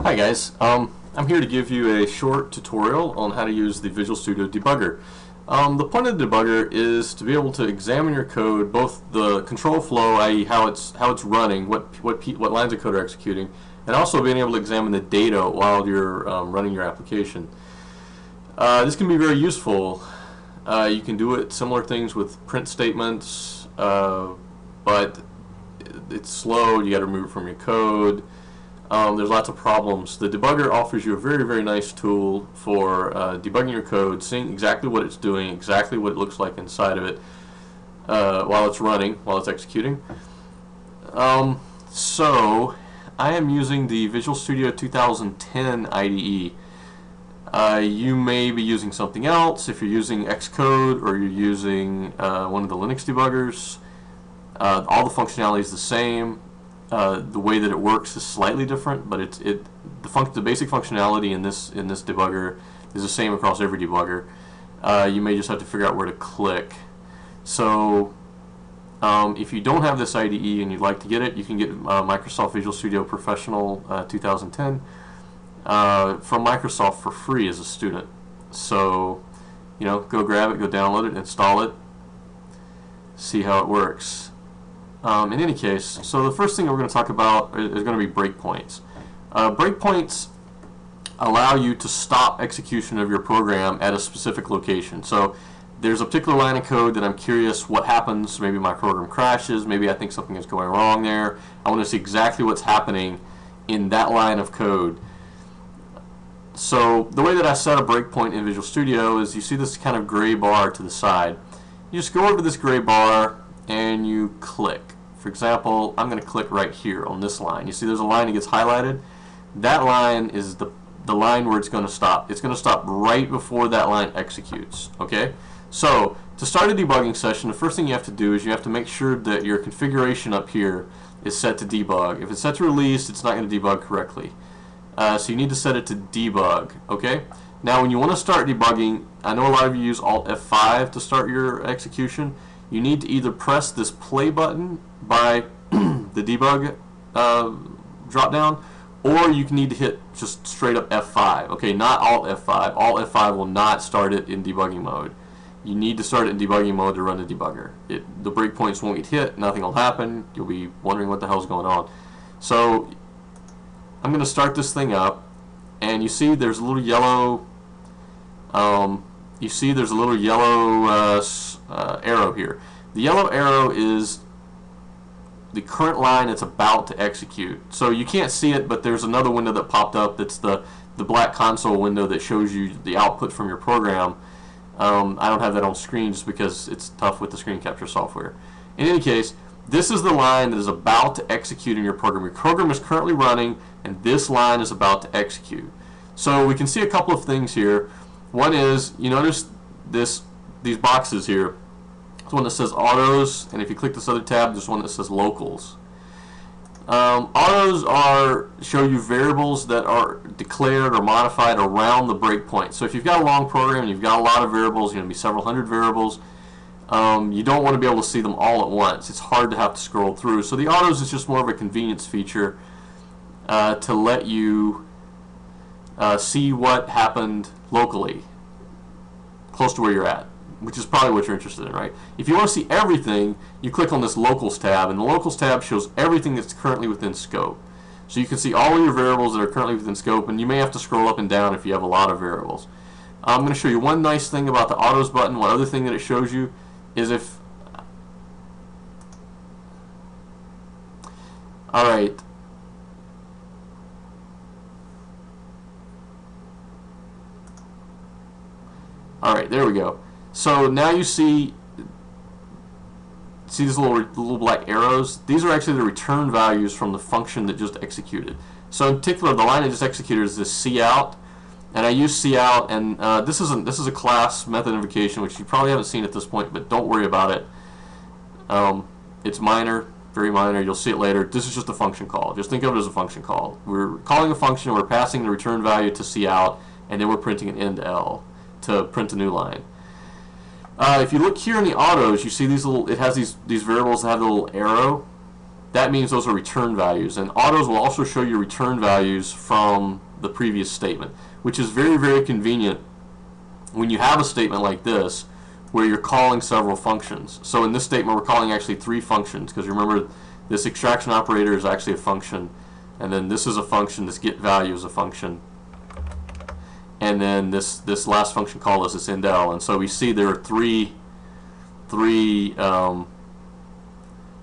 Hi guys, I'm here to give you a short tutorial on how to use the Visual Studio Debugger. The point of the debugger is to be able to examine your code, both the control flow, i.e. how it's running, what lines of code are executing, and also being able to examine the data while you're running your application. This can be very useful. You can do it similar things with print statements, but it's slow. You got to remove it from your code. There's lots of problems. The debugger offers you a very, very nice tool for debugging your code, seeing exactly what it's doing, exactly what it looks like inside of it while it's running, while it's executing. So I am using the Visual Studio 2010 IDE. You may be using something else. If you're using Xcode or you're using one of the Linux debuggers, all the functionality is the same. The way that it works is slightly different, but the basic functionality in this debugger is the same across every debugger. You may just have to figure out where to click. So if you don't have this IDE and you'd like to get it, you can get Microsoft Visual Studio Professional 2010 from Microsoft for free as a student. So go grab it, go download it, install it, see how it works. In any case, so the first thing we're going to talk about is going to be breakpoints. Breakpoints allow you to stop execution of your program at a specific location. So there's a particular line of code that I'm curious what happens. Maybe my program crashes. Maybe I think something is going wrong there. I want to see exactly what's happening in that line of code. So the way that I set a breakpoint in Visual Studio is you see this kind of gray bar to the side. You just go over to this gray bar and you click. For example, I'm going to click right here on this line. You see there's a line that gets highlighted. That line is the line where it's going to stop. It's going to stop right before that line executes. Okay? So to start a debugging session, the first thing you have to do is you have to make sure that your configuration up here is set to debug. If it's set to release, it's not going to debug correctly. So you need to set it to debug. Okay? Now when you want to start debugging, I know a lot of you use Alt F5 to start your execution. You need to either press this play button by the debug drop down, or you need to hit just straight up F5. Okay, not Alt F5. Alt F5 will not start it in debugging mode. You need to start it in debugging mode to run the debugger. The breakpoints won't get hit, nothing will happen. You'll be wondering what the hell's going on. So I'm going to start this thing up, and you see there's a little yellow arrow here. The yellow arrow is the current line it's about to execute. So you can't see it, but there's another window that popped up that's the black console window that shows you the output from your program. I don't have that on screen just because it's tough with the screen capture software. In any case, this is the line that is about to execute in your program. Your program is currently running, and this line is about to execute. So we can see a couple of things here. One is, you notice these boxes here. There's one that says autos, and if you click this other tab, there's one that says locals. Autos show you variables that are declared or modified around the breakpoint. So if you've got a long program and you've got a lot of variables, you're going to be several hundred variables, you don't want to be able to see them all at once. It's hard to have to scroll through. So the autos is just more of a convenience feature to let you see what happened locally, close to where you're at, which is probably what you're interested in, right? If you want to see everything, you click on this Locals tab, and the Locals tab shows everything that's currently within scope. So you can see all of your variables that are currently within scope, and you may have to scroll up and down if you have a lot of variables. I'm going to show you one nice thing about the Autos button. One other thing that it shows you is if... Alright. Alright, there we go. So now you see these little black arrows? These are actually the return values from the function that just executed. So in particular, the line that just executed is this cout, and I use cout, and this is a class method invocation, which you probably haven't seen at this point, but don't worry about it. It's minor, very minor. You'll see it later. This is just a function call. Just think of it as a function call. We're calling a function, we're passing the return value to cout, and then we're printing an end L to print a new line. If you look here in the autos, you see these little. It has these variables that have the little arrow. that means those are return values. And autos will also show you return values from the previous statement, which is very, very convenient when you have a statement like this where you're calling several functions. So in this statement we're calling actually 3 functions, because remember this extraction operator is actually a function, and then this is a function, this get value is a function, and then this last function call is this indel. And so we see there are three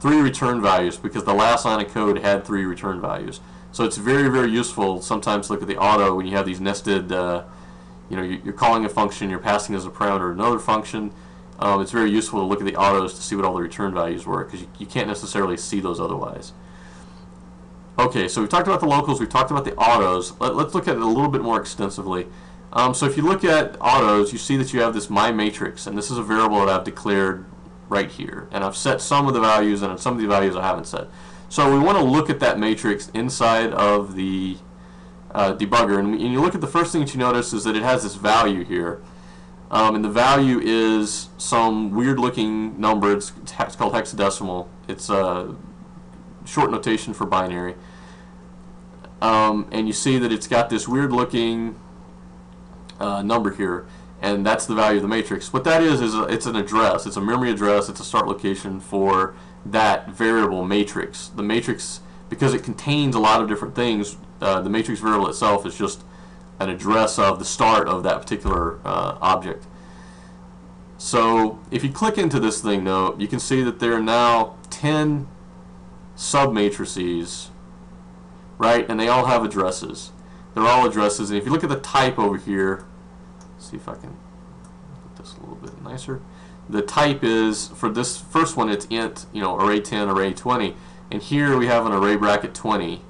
return values because the last line of code had 3 return values. So it's very, very useful sometimes to look at the auto when you have these nested you're calling a function, you're passing as a parameter another function. It's very useful to look at the autos to see what all the return values were, because you can't necessarily see those otherwise. Okay, so we've talked about the locals, we've talked about the autos. Let's look at it a little bit more extensively. So if you look at autos, you see that you have this my matrix, and this is a variable that I've declared right here. And I've set some of the values, and some of the values I haven't set. So we want to look at that matrix inside of the debugger, and you look at the first thing that you notice is that it has this value here, and the value is some weird looking number. It's called hexadecimal. It's a short notation for binary, and you see that it's got this weird looking number here, and that's the value of the matrix. What that is it's an address. It's a memory address. It's a start location for that variable matrix. The matrix, because it contains a lot of different things, the matrix variable itself is just an address of the start of that particular object. So if you click into this thing though, you can see that there are now 10 submatrices, right? And they all have addresses. They're all addresses, and if you look at the type over here, see if I can make this a little bit nicer. The type is, for this first one, it's int, array 10, array 20, and here we have an array bracket 20,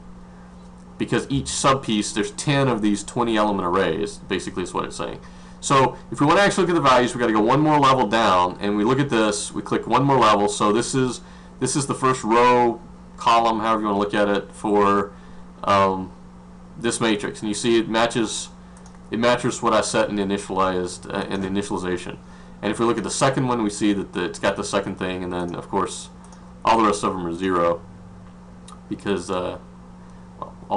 because each subpiece, there's 10 of these 20 element arrays, basically is what it's saying. So if we want to actually look at the values, we've got to go one more level down, and we look at this, we click one more level. So this is the first row, column, however you want to look at it, for this matrix, and you see it matches what I set in the initialization. And if we look at the second one, we see that it's got the second thing, and then of course all the rest of them are 0, because all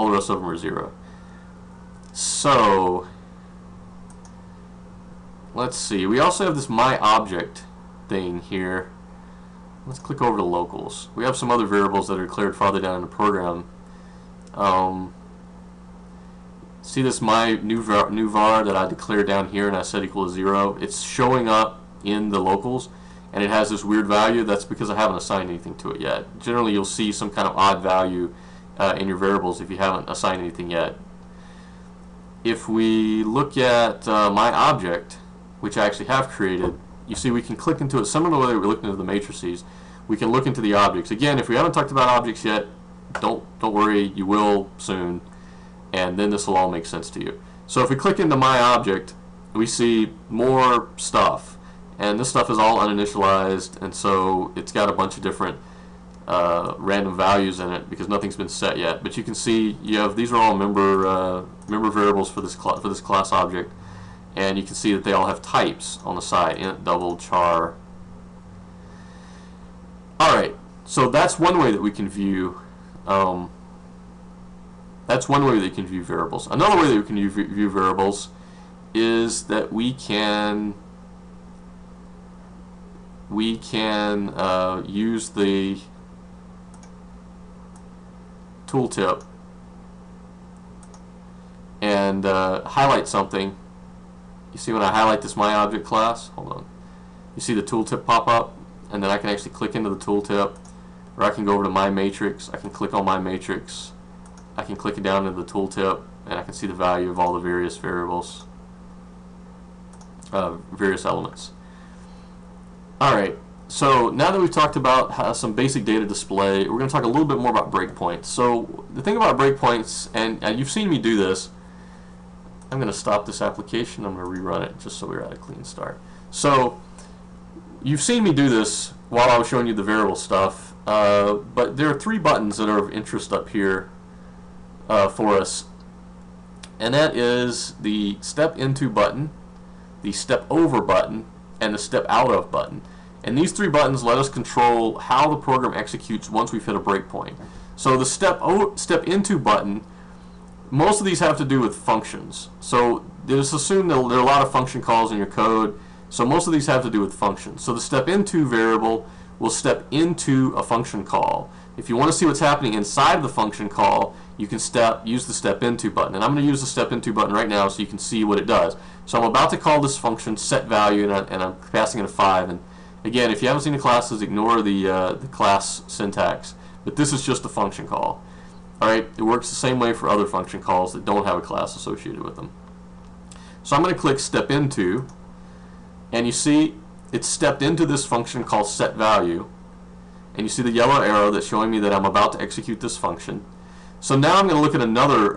the rest of them are 0. So let's see, we also have this my object thing here. Let's click over to locals. We have some other variables that are declared farther down in the program. See this my new var that I declared down here and I set equal to 0? It's showing up in the locals, and it has this weird value. That's because I haven't assigned anything to it yet. Generally you'll see some kind of odd value in your variables if you haven't assigned anything yet. If we look at my object, which I actually have created, you see we can click into it similar to the way we're looking into the matrices. We can look into the objects. Again, if we haven't talked about objects yet, don't worry, you will soon, and then this will all make sense to you. So if we click into my object, we see more stuff, and this stuff is all uninitialized, and so it's got a bunch of different random values in it because nothing's been set yet. But you can see these are all member variables for this class object, and you can see that they all have types on the side: int, double, char. All right, so that's one way that we can view. That's one way that you can view variables. Another way that we can view variables is that we can use the tooltip and highlight something. You see when I highlight this my object class, hold on, you see the tooltip pop up, and then I can actually click into the tooltip, or I can go over to my matrix, I can click on my matrix, I can click it down into the tooltip, and I can see the value of all the various variables, various elements. Alright, so now that we've talked about some basic data display, we're going to talk a little bit more about breakpoints. So the thing about breakpoints, and you've seen me do this, I'm going to stop this application, I'm going to rerun it just so we're at a clean start. So you've seen me do this while I was showing you the variable stuff, but there are 3 buttons that are of interest up here for us, and that is the step into button, the step over button, and the step out of button. And these three buttons let us control how the program executes once we've hit a breakpoint. So the step into button, most of these have to do with functions. So just assume that there are a lot of function calls in your code. So most of these have to do with functions. So the step into variable will step into a function call. If you want to see what's happening inside of the function call, you can use the step into button. And I'm going to use the step into button right now so you can see what it does. So I'm about to call this function set value, and I'm passing it a 5. And again, if you haven't seen the classes, ignore the class syntax. But this is just a function call. Alright, it works the same way for other function calls that don't have a class associated with them. So I'm going to click step into, and you see it's stepped into this function called set value, and you see the yellow arrow that's showing me that I'm about to execute this function. So now I'm going to look at another,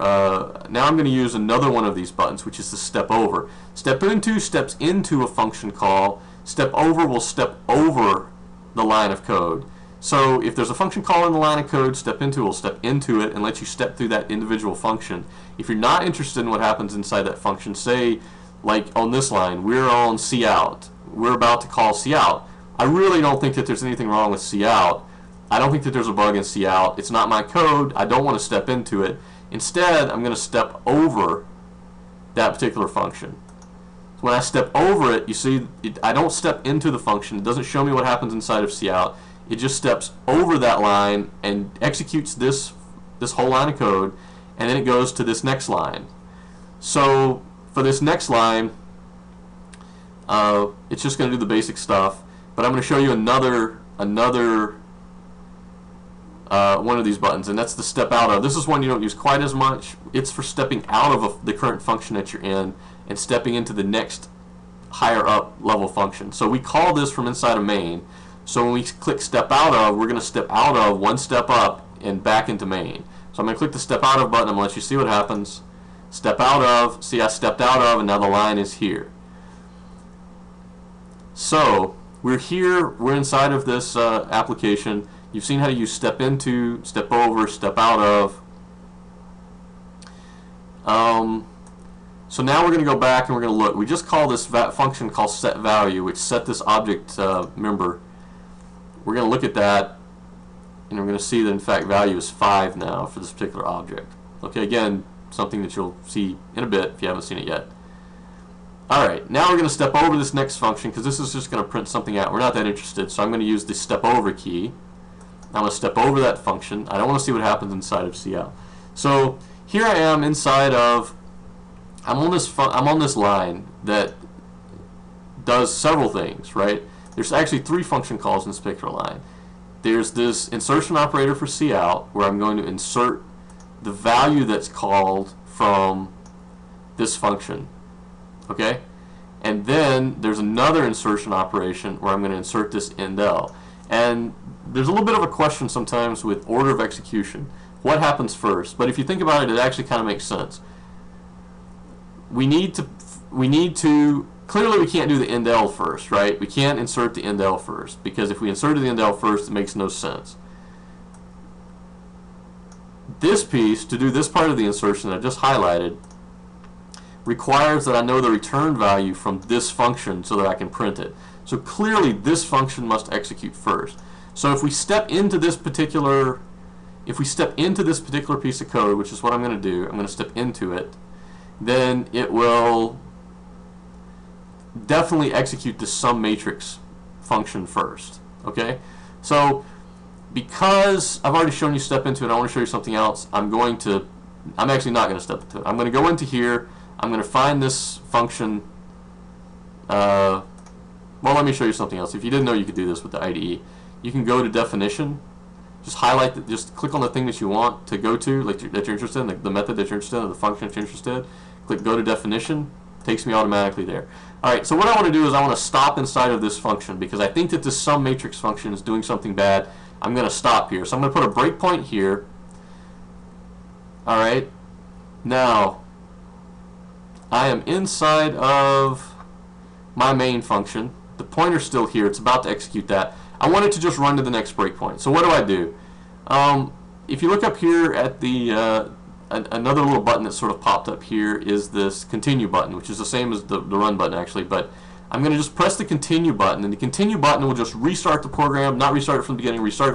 now I'm going to use another one of these buttons, which is the step over. Step into steps into a function call. Step over will step over the line of code. So if there's a function call in the line of code, step into will step into it and let you step through that individual function. If you're not interested in what happens inside that function, say like on this line, we're on cout. We're about to call cout. I really don't think that there's anything wrong with cout. I don't think that there's a bug in cout. It's not my code. I don't want to step into it. Instead, I'm going to step over that particular function. So when I step over it, you see I don't step into the function. It doesn't show me what happens inside of cout. It just steps over that line and executes this whole line of code, and then it goes to this next line. So for this next line, it's just going to do the basic stuff. But I'm going to show you another one of these buttons, and that's the step out of. This is one you don't use quite as much. It's for stepping out of the current function that you're in and stepping into the next higher up level function. So we call this from inside of main. So when we click step out of, we're going to step out of one step up and back into main. So I'm going to click the step out of button. I'm going to let you see what happens. Step out of. See, I stepped out of, and now the line is here. So we're here. We're inside of this application. You've seen how to use step into, step over, step out of. So now we're going to go back and we're going to look. We just call this function called set value, which set this object member. We're going to look at that, and we're going to see that in fact value is 5 now for this particular object. Okay, again, something that you'll see in a bit if you haven't seen it yet. Alright, now we're going to step over this next function because this is just going to print something out. We're not that interested, so I'm going to use the step over key. I'm going to step over that function. I don't want to see what happens inside of cout. So here I am inside of, I'm on this line that does several things, right? There's actually 3 function calls in this particular line. There's this insertion operator for cout, where I'm going to insert the value that's called from this function. Okay? And then there's another insertion operation where I'm going to insert this indel. And there's a little bit of a question sometimes with order of execution. What happens first? But if you think about it, it actually kind of makes sense. We need to clearly we can't do the indel first, right? We can't insert the indel first, because if we inserted the indel first, it makes no sense. This piece, to do this part of the insertion that I just highlighted, requires that I know the return value from this function so that I can print it. So clearly this function must execute first. So if we step into this particular piece of code, which is what I'm going to do, I'm going to step into it, then it will definitely execute the sum matrix function first. Okay? So because I've already shown you step into it, I want to show you something else. I'm actually not going to step into it. I'm going to go into here. I'm going to find this function. Well, let me show you something else. If you didn't know you could do this with the IDE, you can go to definition. Just highlight, just click on the thing that you want to go to, like that you're interested in, the method that you're interested in, or the function that you're interested in. Click go to definition. Takes me automatically there. Alright, so what I want to do is I want to stop inside of this function because I think that this sum matrix function is doing something bad. I'm going to stop here. So I'm going to put a breakpoint here. Alright, now I am inside of my main function. The pointer's still here. It's about to execute that. I want it to just run to the next breakpoint. So what do? If you look up here at the another little button that sort of popped up here is this continue button, which is the same as the run button actually, but I'm going to just press the continue button, and the continue button will just restart the program, not restart it from the beginning, restart it